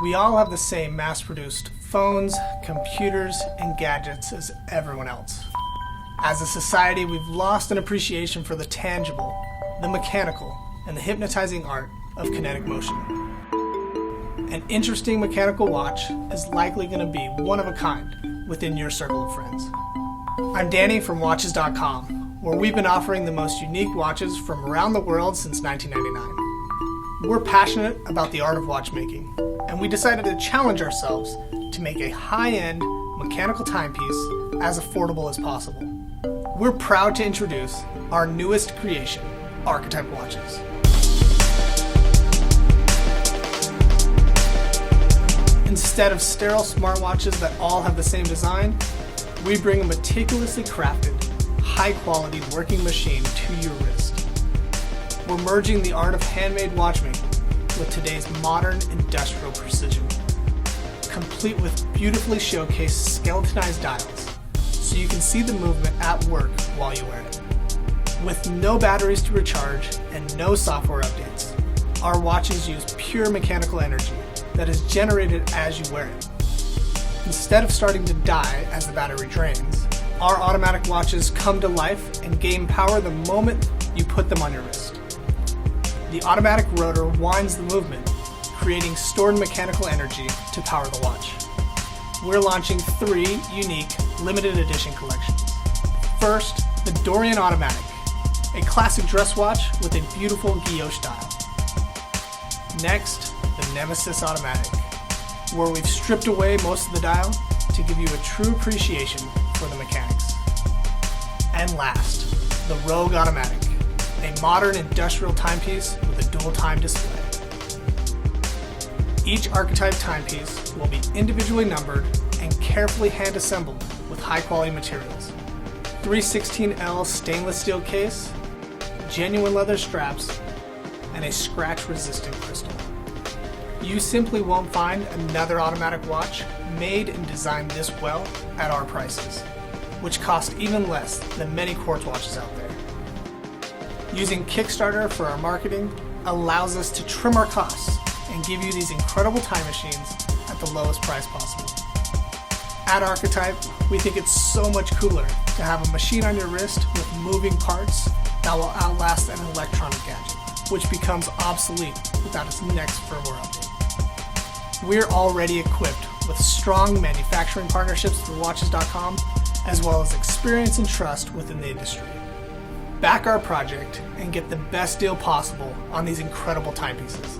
We all have the same mass-produced phones, computers, and gadgets as everyone else. As a society, we've lost an appreciation for the tangible, the mechanical, and the hypnotizing art of kinetic motion. An interesting mechanical watch is likely going to be one of a kind within your circle of friends. I'm Danny from watches.com, where we've been offering the most unique watches from around the world since 1999. We're passionate about the art of watchmaking, and we decided to challenge ourselves to make a high-end mechanical timepiece as affordable as possible. We're proud to introduce our newest creation, Archetype watches. Instead of sterile smartwatches that all have the same design, we bring a meticulously crafted, high-quality working machine to your wrist. We're merging the art of handmade watchmaking with today's modern industrial precision, complete with beautifully showcased skeletonized dials, so you can see the movement at work while you wear it. With no batteries to recharge and no software updates, our watches use pure mechanical energy that is generated as you wear it. Instead of starting to die as the battery drains, our automatic watches come to life and gain power the moment you put them on your wrist. The automatic rotor winds the movement, creating stored mechanical energy to power the watch. We're launching 3 unique limited edition collections. First, the Dorian Automatic, a classic dress watch with a beautiful guilloche dial. Next, the Nemesis Automatic, where we've stripped away most of the dial to give you a true appreciation for the mechanics. And last, the Rogue Automatic, a modern industrial timepiece with a dual time display. Each Archetype timepiece will be individually numbered and carefully hand assembled with high quality materials. 316L stainless steel case, genuine leather straps, and a scratch resistant crystal. You simply won't find another automatic watch made and designed this well at our prices, which cost even less than many quartz watches out there. Using Kickstarter for our marketing allows us to trim our costs and give you these incredible time machines at the lowest price possible. At Archetype, we think it's so much cooler to have a machine on your wrist with moving parts that will outlast an electronic gadget, which becomes obsolete without its next firmware update. We're already equipped with strong manufacturing partnerships through watches.com, as well as experience and trust within the industry. Back our project and get the best deal possible on these incredible timepieces.